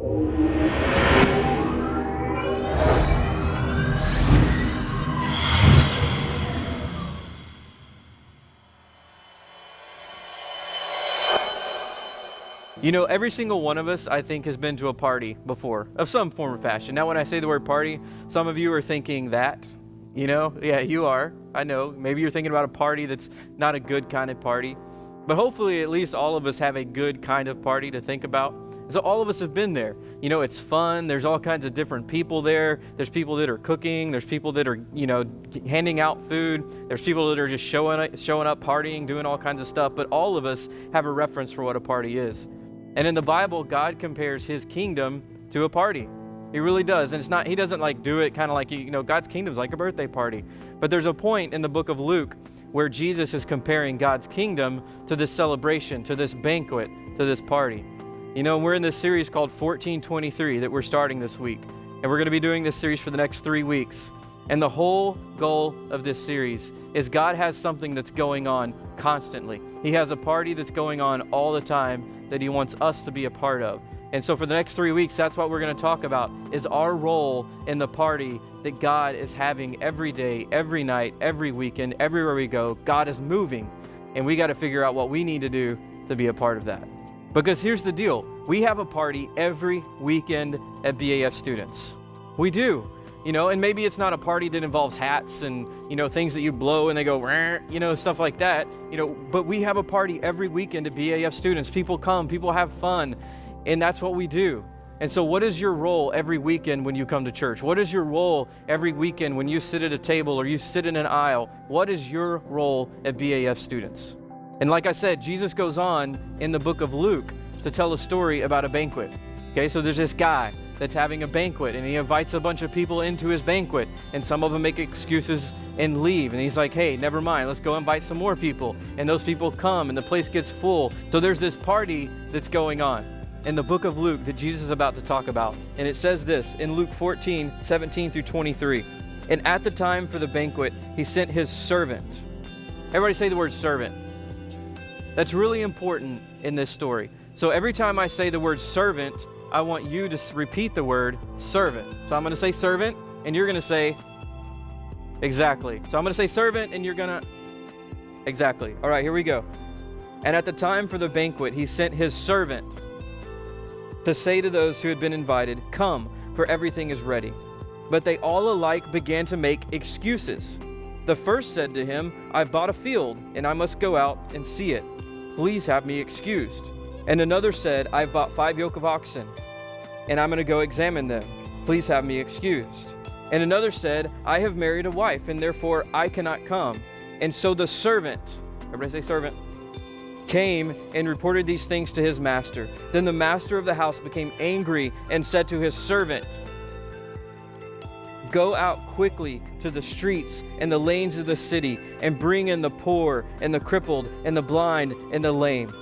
You know, every single one of us, I think, has been to a party before, of some form or fashion. Now, when I say the word party, some of you are thinking that, yeah, you are. I know. Maybe you're thinking about a party that's not a good kind of party. But hopefully, at least all of us have a good kind of party to think about. So all of us have been there. You know, it's fun. There's all kinds of different people there. There's people that are cooking. There's people that are, handing out food. There's people that are just showing up, partying, doing all kinds of stuff. But all of us have a reference for what a party is. And in the Bible, God compares his kingdom to a party. He really does. And he doesn't like do it kind of like, God's kingdom's like a birthday party. But there's a point in the book of Luke where Jesus is comparing God's kingdom to this celebration, to this banquet, to this party. We're in this series called 1423 that we're starting this week. And we're going to be doing this series for the next 3 weeks. And the whole goal of this series is God has something that's going on constantly. He has a party that's going on all the time that he wants us to be a part of. And so for the next 3 weeks, that's what we're going to talk about, is our role in the party that God is having every day, every night, every weekend, everywhere we go. God is moving, and we got to figure out what we need to do to be a part of that. Because here's the deal. We have a party every weekend at BAF students. We do. And maybe it's not a party that involves hats and, things that you blow and they go, stuff like that, but we have a party every weekend at BAF students. People come, people have fun, and that's what we do. And so what is your role every weekend when you come to church? What is your role every weekend when you sit at a table or you sit in an aisle? What is your role at BAF students? And like I said, Jesus goes on in the book of Luke to tell a story about a banquet. Okay, so there's this guy that's having a banquet, and he invites a bunch of people into his banquet, and some of them make excuses and leave, and he's like, hey, never mind, let's go invite some more people. And those people come, and the place gets full. So there's this party that's going on in the book of Luke that Jesus is about to talk about. And it says this in Luke 14:17 through 23. And at the time for the banquet, he sent his servant. Everybody say the word servant. That's really important in this story. So every time I say the word servant, I want you to repeat the word servant. So I'm going to say servant, and you're going to say exactly. So I'm going to say servant, and you're going to exactly. All right, here we go. And at the time for the banquet, he sent his servant to say to those who had been invited, come, for everything is ready. But they all alike began to make excuses. The first said to him, I've bought a field, and I must go out and see it. Please have me excused. And another said, I've bought 5 yoke of oxen, and I'm going to go examine them. Please have me excused. And another said, I have married a wife, and therefore I cannot come. And so the servant, everybody say servant, came and reported these things to his master. Then the master of the house became angry and said to his servant, go out quickly to the streets and the lanes of the city, and bring in the poor and the crippled and the blind and the lame.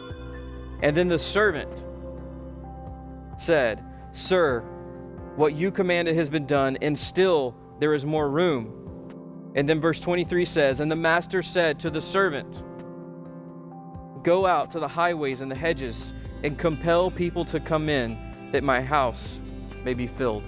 And then the servant said, Sir, what you commanded has been done, and still there is more room. And then verse 23 says, and the master said to the servant, go out to the highways and the hedges and compel people to come in, that my house may be filled.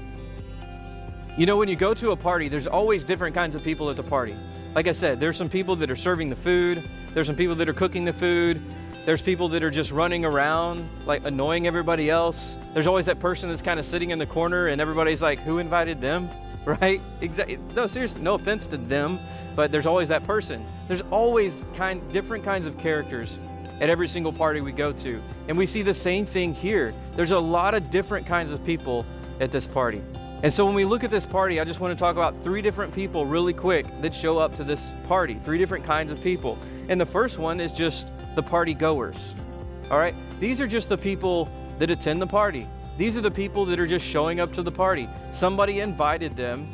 When you go to a party, there's always different kinds of people at the party. Like I said, there's some people that are serving the food. There's some people that are cooking the food. There's people that are just running around, like annoying everybody else. There's always that person that's kind of sitting in the corner and everybody's like, who invited them? Right? Exactly. No, seriously, no offense to them, but there's always that person. There's always different kinds of characters at every single party we go to. And we see the same thing here. There's a lot of different kinds of people at this party. And so when we look at this party, I just want to talk about 3 different people really quick that show up to this party. 3 different kinds of people. And the first one is just the party goers. All right? These are just the people that attend the party. These are the people that are just showing up to the party. Somebody invited them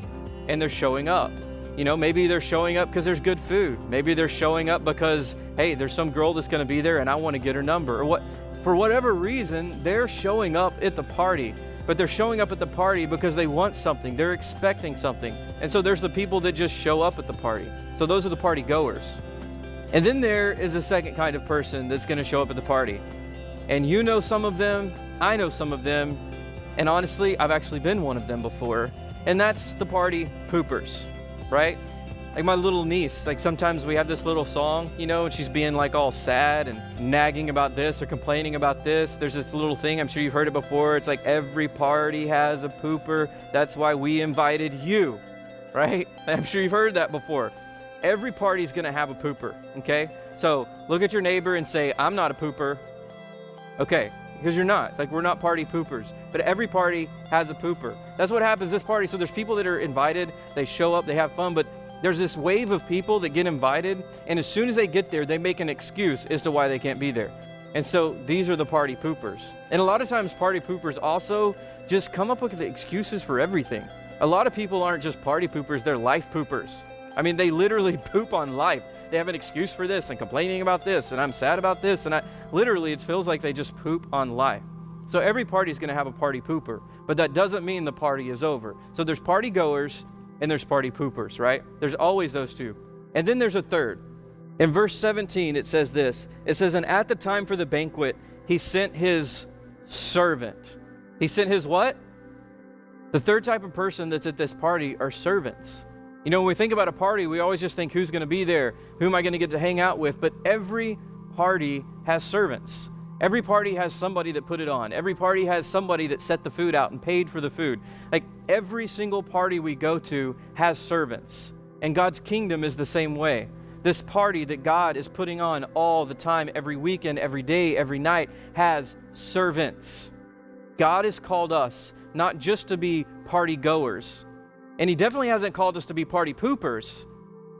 and they're showing up. Maybe they're showing up because there's good food. Maybe they're showing up because, hey, there's some girl that's going to be there and I want to get her number. Or for whatever reason, they're showing up at the party. But they're showing up at the party because they want something. They're expecting something. And so there's the people that just show up at the party. So those are the party goers. And then there is a second kind of person that's going to show up at the party. And you know some of them, I know some of them, And honestly, I've actually been one of them before. And that's the party poopers, right? Like my little niece, like sometimes we have this little song, and she's being like all sad and nagging about this or complaining about this. There's this little thing, I'm sure you've heard it before. It's like every party has a pooper. That's why we invited you, right? I'm sure you've heard that before. Every party's gonna have a pooper, okay? So look at your neighbor and say, I'm not a pooper. Okay, because you're not. Like, we're not party poopers. But every party has a pooper. That's what happens this party. So there's people that are invited, they show up, they have fun, but there's this wave of people that get invited, and as soon as they get there, they make an excuse as to why they can't be there. And so these are the party poopers. And a lot of times party poopers also just come up with the excuses for everything. A lot of people aren't just party poopers, they're life poopers. I mean, they literally poop on life. They have an excuse for this and complaining about this, and I'm sad about this, and literally it feels like they just poop on life. So every party is going to have a party pooper, but that doesn't mean the party is over. So there's party goers and there's party poopers, right? There's always those two. And then there's a third. In verse 17, it says this. It says, and at the time for the banquet, he sent his servant. He sent his what? The third type of person that's at this party are servants. When we think about a party, we always just think, who's going to be there? Who am I going to get to hang out with? But every party has servants. Every party has somebody that put it on. Every party has somebody that set the food out and paid for the food. Like, every single party we go to has servants. And God's kingdom is the same way. This party that God is putting on all the time, every weekend, every day, every night, has servants. God has called us not just to be party goers, and He definitely hasn't called us to be party poopers.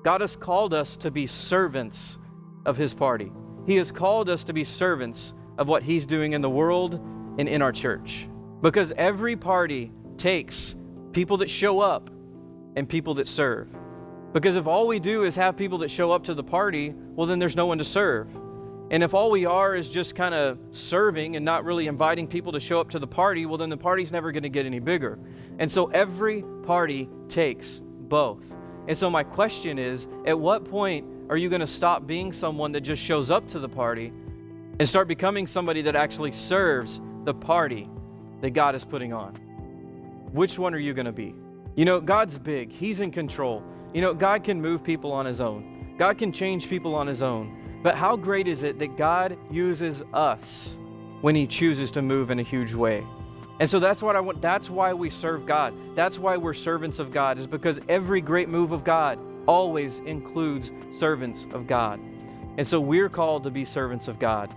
God has called us to be servants of His party. He has called us to be servants of what He's doing in the world and in our church. Because every party takes people that show up and people that serve. Because if all we do is have people that show up to the party, well, then there's no one to serve. And if all we are is just kind of serving and not really inviting people to show up to the party, well, then the party's never going to get any bigger. And so every party takes both. And so my question is, at what point are you going to stop being someone that just shows up to the party and start becoming somebody that actually serves the party that God is putting on? Which one are you going to be? God's big. He's in control. God can move people on His own. God can change people on His own. But how great is it that God uses us when He chooses to move in a huge way? And so that's why we serve God. That's why we're servants of God, is because every great move of God always includes servants of God. And so we're called to be servants of God.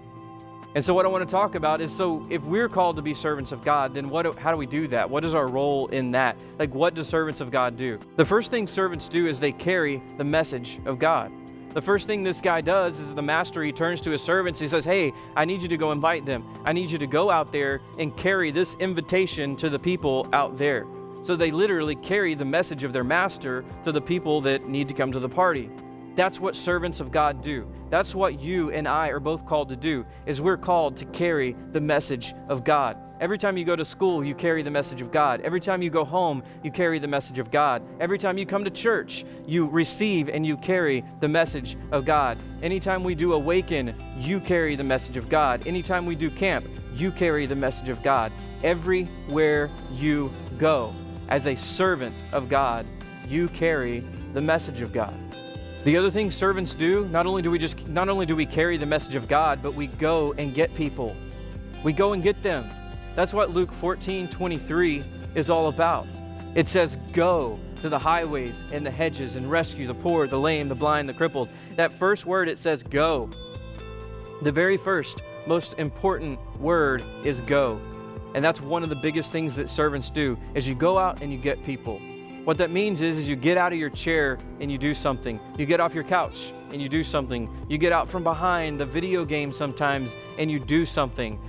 And so what I want to talk about is, so if we're called to be servants of God, then how do we do that? What is our role in that? Like, what do servants of God do? The first thing servants do is they carry the message of God. The first thing this guy does is the master, he turns to his servants. He says, hey, I need you to go invite them. I need you to go out there and carry this invitation to the people out there. So they literally carry the message of their master to the people that need to come to the party. That's what servants of God do. That's what you and I are both called to do, is we're called to carry the message of God. Every time you go to school, you carry the message of God. Every time you go home, you carry the message of God. Every time you come to church, you receive and you carry the message of God. Anytime we do Awaken, you carry the message of God. Anytime we do camp, you carry the message of God. Everywhere you go, as a servant of God, you carry the message of God. The other thing servants do, not only do we carry the message of God, but we go and get people. We go and get them. That's what Luke 14:23 is all about. It says, go to the highways and the hedges and rescue the poor, the lame, the blind, the crippled. That first word, it says go. The very first, most important word is go. And that's one of the biggest things that servants do, is you go out and you get people. What that means is you get out of your chair and you do something. You get off your couch and you do something. You get out from behind the video game sometimes and you do something.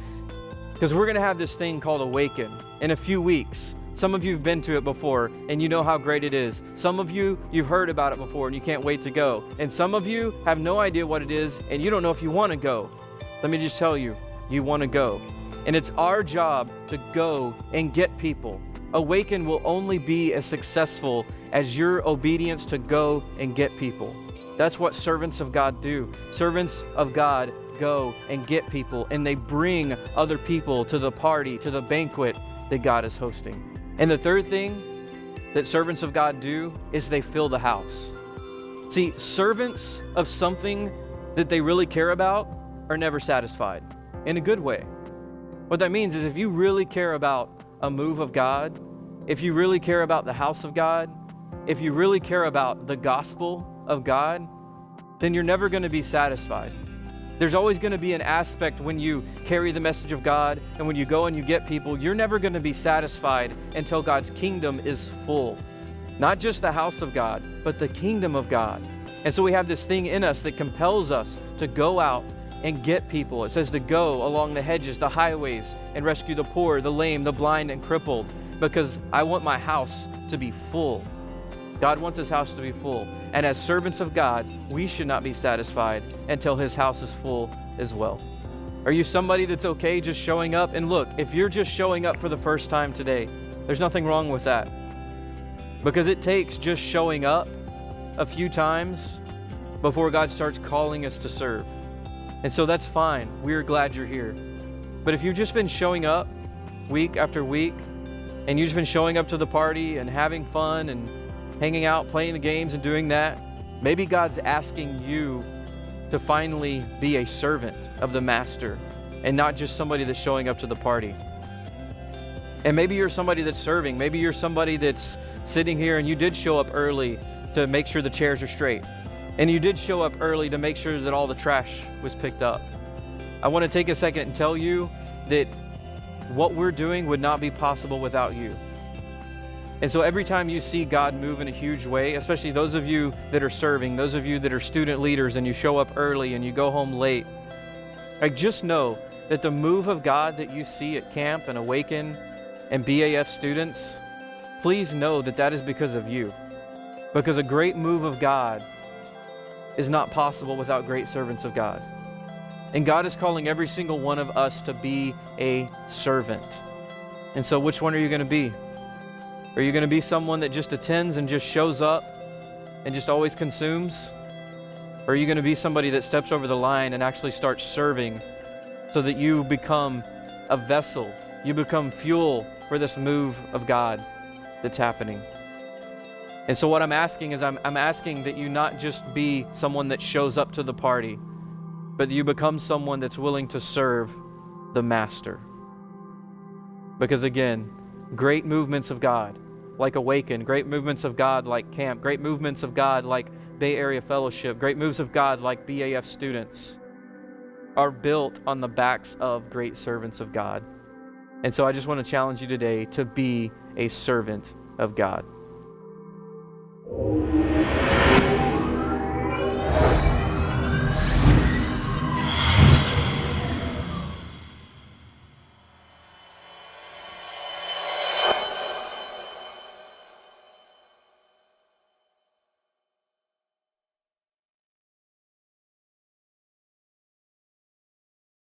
Because we're going to have this thing called Awaken in a few weeks. Some of you have been to it before and you know how great it is. Some of you, you've heard about it before and you can't wait to go. And some of you have no idea what it is and you don't know if you want to go. Let me just tell you, you want to go. And it's our job to go and get people. Awaken will only be as successful as your obedience to go and get people. That's what servants of God do. Servants of God go and get people, and they bring other people to the party, to the banquet, that God is hosting. And the third thing that servants of God do is they fill the house. See, servants of something that they really care about are never satisfied in a good way. What that means is if you really care about a move of God, if you really care about the house of God, if you really care about the gospel of God, then you're never going to be satisfied. There's always going to be an aspect when you carry the message of God and when you go and you get people, you're never going to be satisfied until God's kingdom is full. Not just the house of God, but the kingdom of God. And so we have this thing in us that compels us to go out and get people. It says to go along the hedges, the highways, and rescue the poor, the lame, the blind, and crippled, because I want my house to be full. God wants his house to be full. And as servants of God, we should not be satisfied until his house is full as well. Are you somebody that's okay just showing up? And look, if you're just showing up for the first time today, there's nothing wrong with that. Because it takes just showing up a few times before God starts calling us to serve. And so that's fine. We're glad you're here. But if you've just been showing up week after week, and you've just been showing up to the party and having fun and hanging out, playing the games and doing that, maybe God's asking you to finally be a servant of the master and not just somebody that's showing up to the party. And maybe you're somebody that's serving. Maybe you're somebody that's sitting here and you did show up early to make sure the chairs are straight. And you did show up early to make sure that all the trash was picked up. I want to take a second and tell you that what we're doing would not be possible without you. And so every time you see God move in a huge way, especially those of you that are serving, those of you that are student leaders and you show up early and you go home late, like just know that the move of God that you see at camp and Awaken and BAF students, please know that that is because of you. Because a great move of God is not possible without great servants of God. And God is calling every single one of us to be a servant. And so which one are you going to be? Are you going to be someone that just attends and just shows up and just always consumes? Or are you going to be somebody that steps over the line and actually starts serving so that you become a vessel, you become fuel for this move of God that's happening? And so what I'm asking is I'm asking that you not just be someone that shows up to the party, but that you become someone that's willing to serve the master. Because again, great movements of God like Awaken, great movements of God like Camp, great movements of God like Bay Area Fellowship, great moves of God like BAF students are built on the backs of great servants of God. And so I just want to challenge you today to be a servant of God.